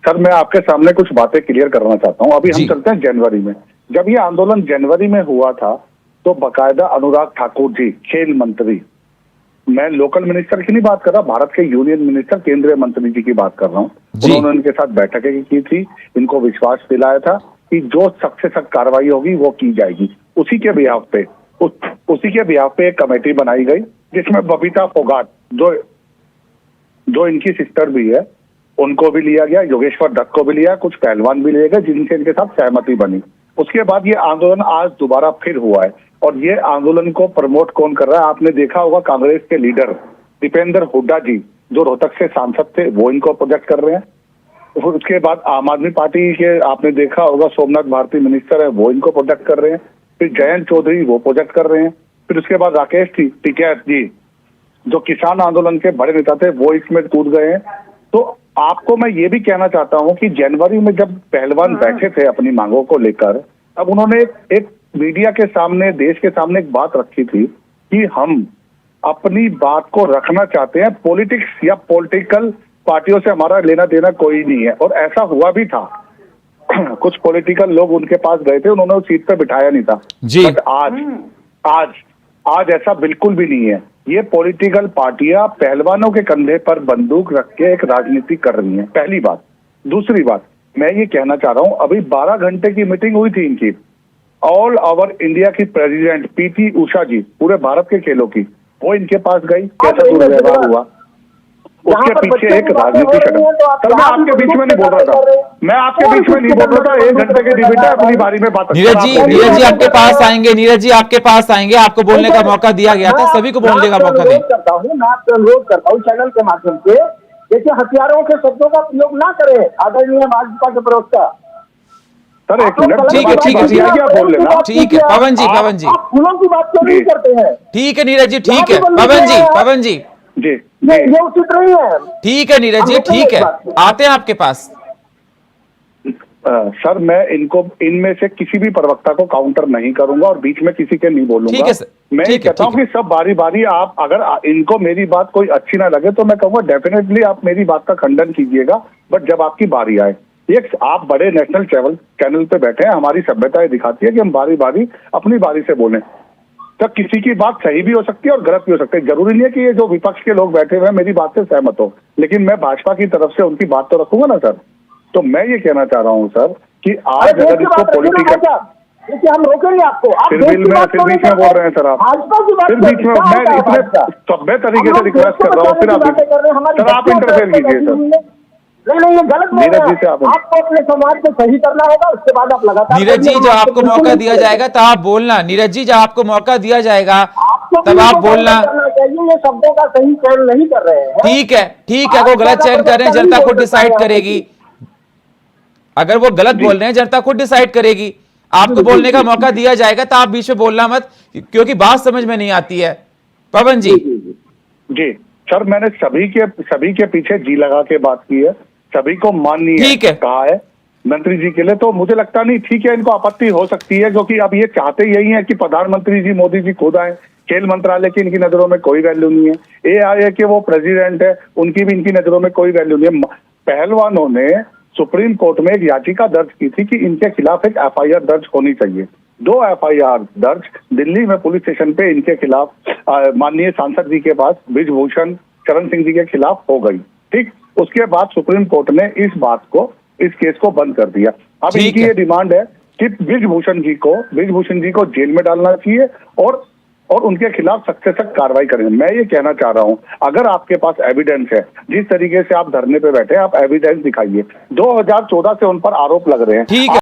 Sir मैं आपके सामने कुछ बातें क्लियर करना चाहता हूँ। अभी हम जी। चलते हैं जनवरी में। जब ये आंदोलन जनवरी में हुआ था तो बकायदा अनुराग ठाकुर जी, खेल मंत्री, मैं लोकल मिनिस्टर की नहीं बात कर रहा, भारत के यूनियन मिनिस्टर, केंद्रीय मंत्री जी की बात कर रहा हूँ, जी। उन्होंने इनके साथ बैठकें की थी, इनको विश्वास दिलाया था कि जो सख्त से सख्त कार्रवाई होगी वो की जाएगी। उसी के बिहाफ पे उसी के बिहाफ पे एक कमेटी बनाई गई जिसमें बबीता फोगाट, जो इनकी सिस्टर भी है, उनको भी लिया गया, योगेश्वर दत्त को भी लिया, कुछ पहलवान भी लिए गए जिनसे इनके साथ सहमति बनी। उसके बाद ये आंदोलन आज दोबारा फिर हुआ है और ये आंदोलन को प्रमोट कौन कर रहा है? आपने देखा होगा कांग्रेस के लीडर दीपेंद्र हुड्डा जी, जो रोहतक से सांसद थे, वो इनको प्रोजेक्ट कर रहे हैं। उसके बाद आम आदमी पार्टी के आपने देखा होगा सोमनाथ भारती मिनिस्टर है, वो इनको प्रोजेक्ट कर रहे हैं। फिर जयंत चौधरी वो प्रोजेक्ट कर रहे हैं। फिर उसके बाद राकेश टिकैत जी, जो किसान आंदोलन के बड़े नेता थे, वो इसमें कूद गए हैं। तो आपको मैं ये भी कहना चाहता हूं कि जनवरी में जब पहलवान बैठे थे अपनी मांगों को लेकर, अब उन्होंने एक मीडिया के सामने, देश के सामने एक बात रखी थी कि हम अपनी बात को रखना चाहते हैं, पॉलिटिक्स या पॉलिटिकल पार्टियों से हमारा लेना देना कोई नहीं है। और ऐसा हुआ भी था। कुछ पॉलिटिकल लोग उनके पास गए थे, उन्होंने उस सीट पर बिठाया नहीं था। जी। बट आज ऐसा बिल्कुल भी नहीं है। ये पॉलिटिकल पार्टियां पहलवानों के कंधे पर बंदूक रख के एक राजनीति कर रही हैं, पहली बात। दूसरी बात, मैं ये कहना चाह रहा हूं, अभी 12 घंटे की मीटिंग हुई थी इनकी, ऑल ओवर इंडिया की प्रेसिडेंट पीटी उषा जी, पूरे भारत के खेलों की, वो इनके पास गई, कैसा दुर्व्यवहार हुआ, उसके पीछे एक राजनीति षड्यंत्र। सर मैं आपके बीच में नहीं बोल रहा था, मैं आपके बीच में नहीं बोल रहा था। 1 घंटे के डिबेट है, अपनी बारी में बात। नीरज जी आपके पास आएंगे, नीरज जी आपके पास आएंगे, आपको बोलने का मौका दिया गया था, सभी को बोलने का मौका दें। मैं आपसे अनुरोध करता हूँ चैनल के माध्यम से, देखिए हथियारों के शब्दों का प्रयोग ना करें आदरणीय भाजपा के प्रवक्ता। सर एक मिनट, ठीक है क्या बोल लेना। ठीक है पवन जी आप फूलों की बात क्यों नहीं करते हैं? ठीक है नीरज जी, ठीक है पवन जी जी, ये उचित नहीं है। ठीक है नीरज जी, ठीक है, आते हैं आपके पास। सर मैं इनमें से किसी भी प्रवक्ता को काउंटर नहीं करूंगा और बीच में किसी के नहीं बोलूंगा। ठीक है सर, मैं ये कहता हूँ कि सब बारी बारी, आप अगर इनको मेरी बात कोई अच्छी ना लगे तो मैं कहूँगा डेफिनेटली आप मेरी बात का खंडन कीजिएगा, बट जब आपकी बारी आए। ये आप बड़े नेशनल चैनल पे बैठे हैं, हमारी सभ्यता दिखाती है कि हम बारी बारी अपनी बारी से बोलें। तो किसी की बात सही भी हो सकती है और गलत भी हो सकती है। जरूरी नहीं है कि ये जो विपक्ष के लोग बैठे हुए हैं मेरी बात से सहमत हो, लेकिन मैं भाजपा की तरफ से उनकी बात तो रखूंगा ना सर। तो मैं ये कहना चाह रहा हूँ सर कि आज अगर इसको पॉलिटिकल, देखिए हम रोकेंगे आपको, फिर बीच में बोल रहे हैं सर आप, फिर बीच में मैं इतने सभ्य तरीके से रिक्वेस्ट कर रहा हूँ, फिर आप इंटरफेयर कीजिए सर। नहीं, ये गलत नीरज जी से आपको अपने समाज को सही करना होगा, उसके बाद आप लगातार। नीरज जी जब आपको मौका दिया जाएगा तब आप बोलना, नीरज जी जब आपको मौका दिया जाएगा तब आप बोलना। ये शब्दों का सही चयन नहीं कर रहे हैं। ठीक है, वो गलत चयन कर रहे हैं, जनता खुद डिसाइड करेगी। अगर वो गलत बोल रहे हैं, जनता खुद डिसाइड करेगी। आपको बोलने का मौका दिया जाएगा तो आप बीच में बोलना मत, क्योंकि बात समझ में नहीं आती है। पवन जी। जी सर, मैंने सभी के पीछे जी लगा के बात की है, सभी को माननीय कहा है मंत्री जी के लिए। तो मुझे लगता नहीं, ठीक है इनको आपत्ति हो सकती है, क्योंकि अब ये चाहते यही है कि प्रधानमंत्री जी मोदी जी खुद आए। खेल मंत्रालय की इनकी नजरों में कोई वैल्यू नहीं है। AI के वो प्रेसिडेंट है, उनकी भी इनकी नजरों में कोई वैल्यू नहीं है। पहलवानों ने सुप्रीम कोर्ट में एक याचिका दर्ज की थी कि इनके खिलाफ एक FIR दर्ज होनी चाहिए। 2 FIR दर्ज दिल्ली में पुलिस स्टेशन पे इनके खिलाफ माननीय सांसद जी के पास ब्रिजभूषण शरण सिंह जी के खिलाफ हो गई। ठीक, उसके बाद सुप्रीम कोर्ट ने इस केस को बंद कर दिया। अब इनकी ये डिमांड है कि ब्रिजभूषण जी को जेल में डालना चाहिए और उनके खिलाफ सख्त से सख्त कार्रवाई करें। मैं ये कहना चाह रहा हूं, अगर आपके पास एविडेंस है, जिस तरीके से आप धरने पे बैठे हैं, आप एविडेंस दिखाइए। 2014 से उन पर आरोप लग रहे हैं। ठीक है।